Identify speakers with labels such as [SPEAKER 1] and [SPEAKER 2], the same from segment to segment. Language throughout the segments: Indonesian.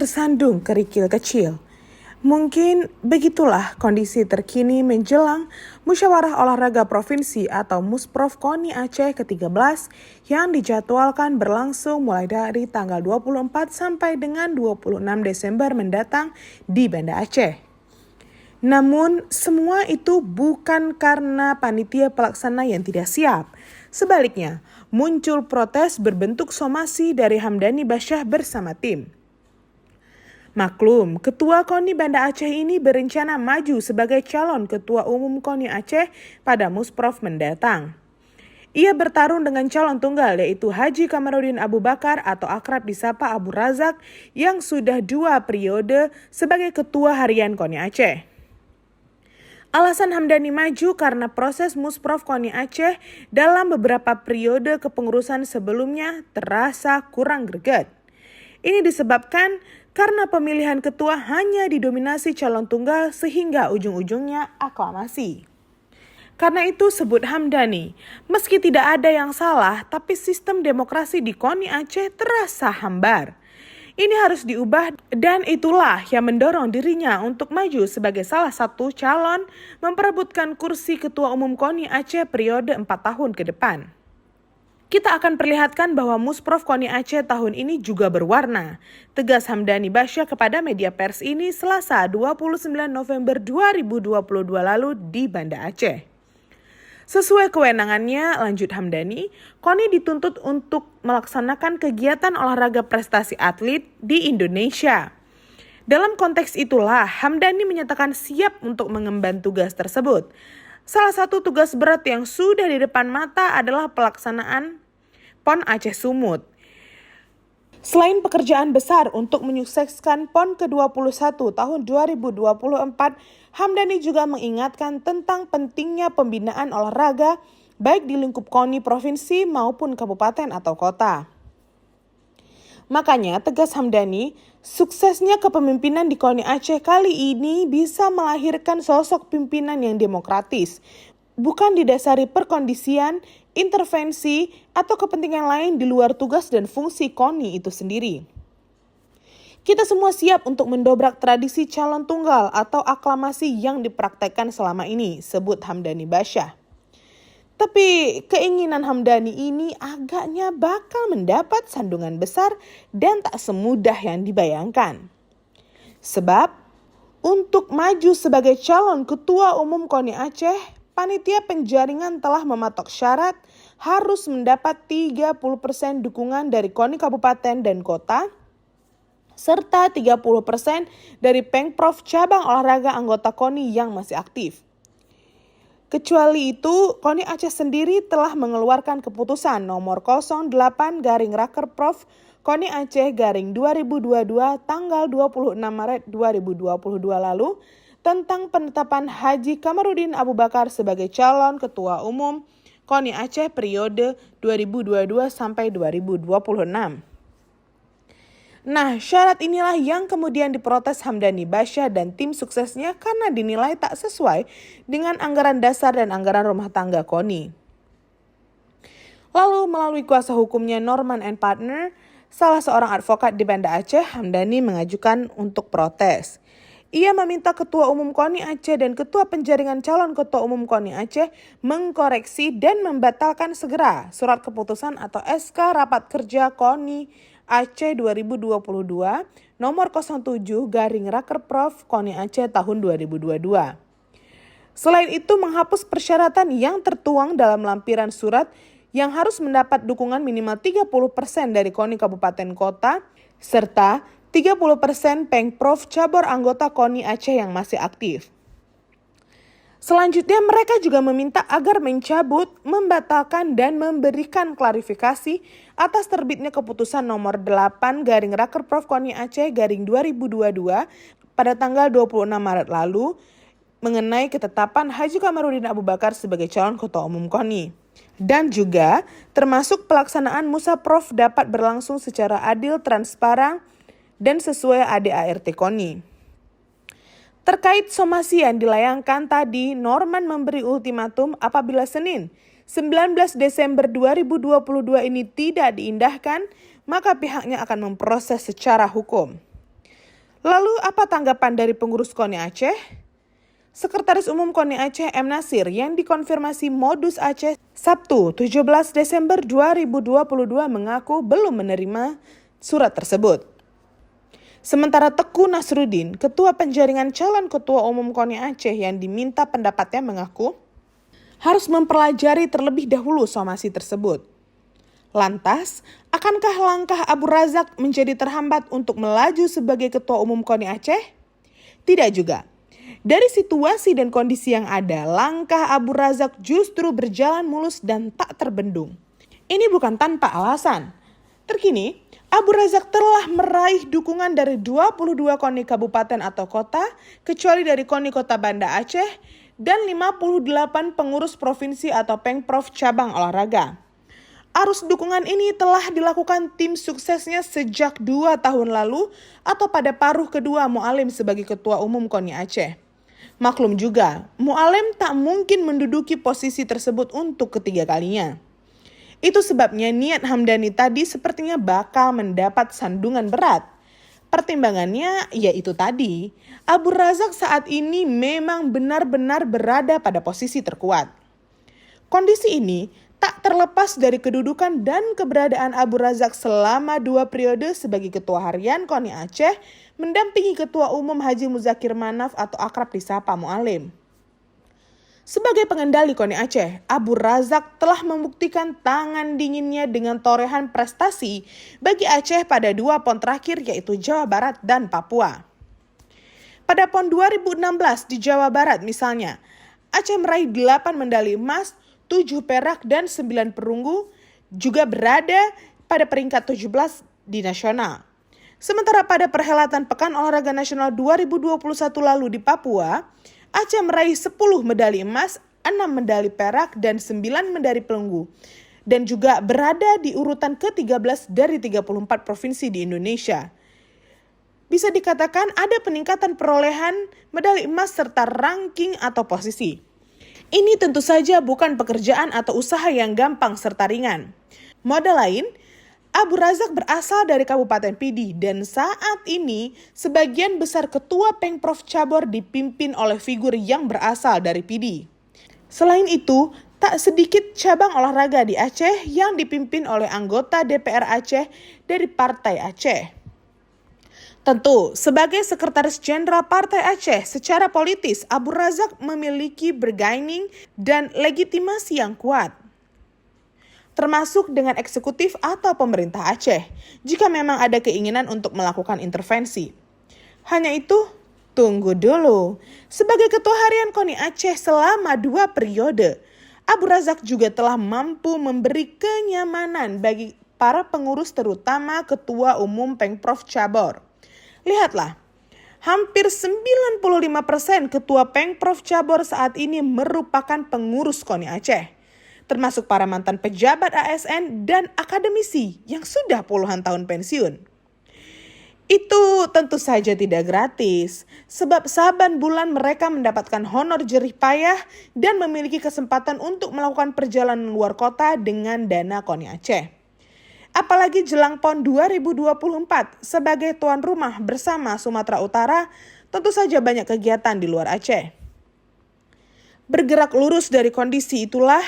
[SPEAKER 1] tersandung kerikil kecil. Mungkin begitulah kondisi terkini menjelang Musyawarah Olahraga Provinsi atau Musprov KONI Aceh ke-13 yang dijadwalkan berlangsung mulai dari tanggal 24 sampai dengan 26 Desember mendatang di Banda Aceh. Namun semua itu bukan karena panitia pelaksana yang tidak siap. Sebaliknya, muncul protes berbentuk somasi dari Hamdani Basyah bersama tim. Maklum, Ketua KONI Banda Aceh ini berencana maju sebagai calon Ketua Umum KONI Aceh pada Musprov mendatang. Ia bertarung dengan calon tunggal yaitu Haji Kamarudin Abu Bakar atau akrab disapa Abu Razak yang sudah 2 periode sebagai Ketua Harian KONI Aceh. Alasan Hamdani maju karena proses Musprov KONI Aceh dalam beberapa periode kepengurusan sebelumnya terasa kurang greget. Ini disebabkan karena pemilihan ketua hanya didominasi calon tunggal sehingga ujung-ujungnya aklamasi. Karena itu sebut Hamdani, meski tidak ada yang salah, tapi sistem demokrasi di KONI Aceh terasa hambar. Ini harus diubah dan itulah yang mendorong dirinya untuk maju sebagai salah satu calon memperebutkan kursi Ketua Umum KONI Aceh periode 4 tahun ke depan. Kita akan perlihatkan bahwa Musprov KONI Aceh tahun ini juga berwarna, tegas Hamdani Basyah kepada media pers ini Selasa 29 November 2022 lalu di Banda Aceh. Sesuai kewenangannya, lanjut Hamdani, KONI dituntut untuk melaksanakan kegiatan olahraga prestasi atlet di Indonesia. Dalam konteks itulah, Hamdani menyatakan siap untuk mengemban tugas tersebut. Salah satu tugas berat yang sudah di depan mata adalah pelaksanaan PON Aceh Sumut. Selain pekerjaan besar untuk menyukseskan PON ke-21 tahun 2024, Hamdani juga mengingatkan tentang pentingnya pembinaan olahraga baik di lingkup KONI provinsi maupun kabupaten atau kota. Makanya tegas Hamdani, suksesnya kepemimpinan di KONI Aceh kali ini bisa melahirkan sosok pimpinan yang demokratis, bukan didasari perkondisian, intervensi, atau kepentingan lain di luar tugas dan fungsi KONI itu sendiri. Kita semua siap untuk mendobrak tradisi calon tunggal atau aklamasi yang dipraktekkan selama ini, sebut Hamdani Basyah. Tapi keinginan Hamdani ini agaknya bakal mendapat sandungan besar dan tak semudah yang dibayangkan. Sebab untuk maju sebagai calon Ketua Umum KONI Aceh, panitia penjaringan telah mematok syarat harus mendapat 30% dukungan dari KONI kabupaten dan kota, serta 30% dari Pengprov cabang olahraga anggota KONI yang masih aktif. Kecuali itu, KONI Aceh sendiri telah mengeluarkan keputusan nomor 08-Rakerprov KONI Aceh-2022 tanggal 26 Maret 2022 lalu tentang penetapan Haji Kamarudin Abu Bakar sebagai calon Ketua Umum KONI Aceh periode 2022 sampai 2026. Nah, syarat inilah yang kemudian diprotes Hamdani Basyah dan tim suksesnya karena dinilai tak sesuai dengan anggaran dasar dan anggaran rumah tangga KONI. Lalu melalui kuasa hukumnya Norman and Partner, salah seorang advokat di Banda Aceh, Hamdani mengajukan untuk protes. Ia meminta Ketua Umum KONI Aceh dan Ketua Penjaringan Calon Ketua Umum KONI Aceh mengkoreksi dan membatalkan segera surat keputusan atau SK Rapat Kerja KONI Aceh 2022 nomor 07-Rakerprov KONI Aceh tahun 2022. Selain itu menghapus persyaratan yang tertuang dalam lampiran surat yang harus mendapat dukungan minimal 30% dari KONI kabupaten kota serta 30% Pengprov cabur anggota KONI Aceh yang masih aktif. Selanjutnya mereka juga meminta agar mencabut, membatalkan, dan memberikan klarifikasi atas terbitnya keputusan nomor 8-Rakerprov KONI Aceh-2022 pada tanggal 26 Maret lalu mengenai ketetapan Haji Kamarudin Abu Bakar sebagai calon Ketua Umum KONI. Dan juga termasuk pelaksanaan Musprov dapat berlangsung secara adil, transparan, dan sesuai ADART KONI. Terkait somasi yang dilayangkan tadi, Norman memberi ultimatum apabila Senin 19 Desember 2022 ini tidak diindahkan, maka pihaknya akan memproses secara hukum. Lalu apa tanggapan dari pengurus KONI Aceh? Sekretaris Umum KONI Aceh M. Nasir yang dikonfirmasi Modus Aceh Sabtu 17 Desember 2022 mengaku belum menerima surat tersebut. Sementara Teguh Nasruddin, Ketua Penjaringan Calon Ketua Umum KONI Aceh yang diminta pendapatnya mengaku harus mempelajari terlebih dahulu somasi tersebut. Lantas, akankah langkah Abu Razak menjadi terhambat untuk melaju sebagai Ketua Umum KONI Aceh? Tidak juga. Dari situasi dan kondisi yang ada, langkah Abu Razak justru berjalan mulus dan tak terbendung. Ini bukan tanpa alasan. Terkini, Abu Razak telah meraih dukungan dari 22 KONI kabupaten atau kota, kecuali dari KONI Kota Banda Aceh, dan 58 pengurus provinsi atau Pengprov cabang olahraga. Arus dukungan ini telah dilakukan tim suksesnya sejak 2 tahun lalu atau pada paruh kedua Mualim sebagai Ketua Umum KONI Aceh. Maklum juga, Mualim tak mungkin menduduki posisi tersebut untuk ketiga kalinya. Itu sebabnya niat Hamdani tadi sepertinya bakal mendapat sandungan berat. Pertimbangannya yaitu tadi, Abu Razak saat ini memang benar-benar berada pada posisi terkuat. Kondisi ini tak terlepas dari kedudukan dan keberadaan Abu Razak selama 2 periode sebagai Ketua Harian KONI Aceh, mendampingi Ketua Umum Haji Muzakir Manaf atau akrab disapa Mualim. Sebagai pengendali KONI Aceh, Abu Razak telah membuktikan tangan dinginnya dengan torehan prestasi bagi Aceh pada 2 PON terakhir yaitu Jawa Barat dan Papua. Pada PON 2016 di Jawa Barat misalnya, Aceh meraih 8 medali emas, 7 perak dan 9 perunggu, juga berada pada peringkat 17 di nasional. Sementara pada perhelatan Pekan Olahraga Nasional 2021 lalu di Papua, Aceh meraih 10 medali emas, 6 medali perak dan 9 medali perunggu, dan juga berada di urutan ke-13 dari 34 provinsi di Indonesia. Bisa dikatakan ada peningkatan perolehan medali emas serta ranking atau posisi. Ini tentu saja bukan pekerjaan atau usaha yang gampang serta ringan. Modal lain, Abu Razak berasal dari Kabupaten Pidi dan saat ini sebagian besar ketua Pengprov Cabur dipimpin oleh figur yang berasal dari Pidi. Selain itu, tak sedikit cabang olahraga di Aceh yang dipimpin oleh anggota DPR Aceh dari Partai Aceh. Tentu, sebagai Sekretaris Jenderal Partai Aceh, secara politis Abu Razak memiliki bargaining dan legitimasi yang kuat, termasuk dengan eksekutif atau pemerintah Aceh, jika memang ada keinginan untuk melakukan intervensi. Hanya itu, tunggu dulu. Sebagai Ketua Harian KONI Aceh selama 2 periode, Abu Razak juga telah mampu memberi kenyamanan bagi para pengurus terutama Ketua Umum Pengprov Cabur. Lihatlah, hampir 95% ketua Pengprov Cabur saat ini merupakan pengurus KONI Aceh, termasuk para mantan pejabat ASN dan akademisi yang sudah puluhan tahun pensiun. Itu tentu saja tidak gratis, sebab saban bulan mereka mendapatkan honor jerih payah dan memiliki kesempatan untuk melakukan perjalanan luar kota dengan dana KONI Aceh. Apalagi jelang PON 2024 sebagai tuan rumah bersama Sumatera Utara, tentu saja banyak kegiatan di luar Aceh. Bergerak lurus dari kondisi itulah,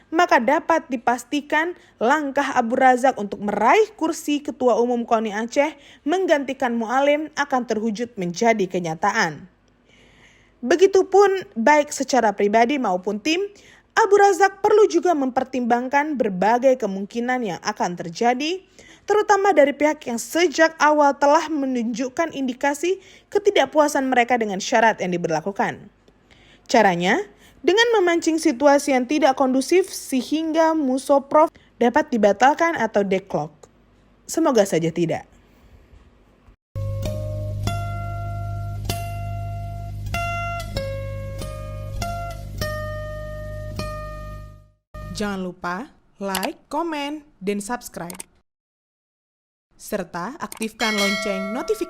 [SPEAKER 1] maka dapat dipastikan langkah Abu Razak untuk meraih kursi Ketua Umum KONI Aceh menggantikan Mualim akan terwujud menjadi kenyataan. Begitupun baik secara pribadi maupun tim, Abu Razak perlu juga mempertimbangkan berbagai kemungkinan yang akan terjadi, terutama dari pihak yang sejak awal telah menunjukkan indikasi ketidakpuasan mereka dengan syarat yang diberlakukan. Caranya, dengan memancing situasi yang tidak kondusif sehingga Musoprov dapat dibatalkan atau deadlock. Semoga saja tidak. Jangan lupa like, komen, dan subscribe. Serta aktifkan lonceng notifikasi.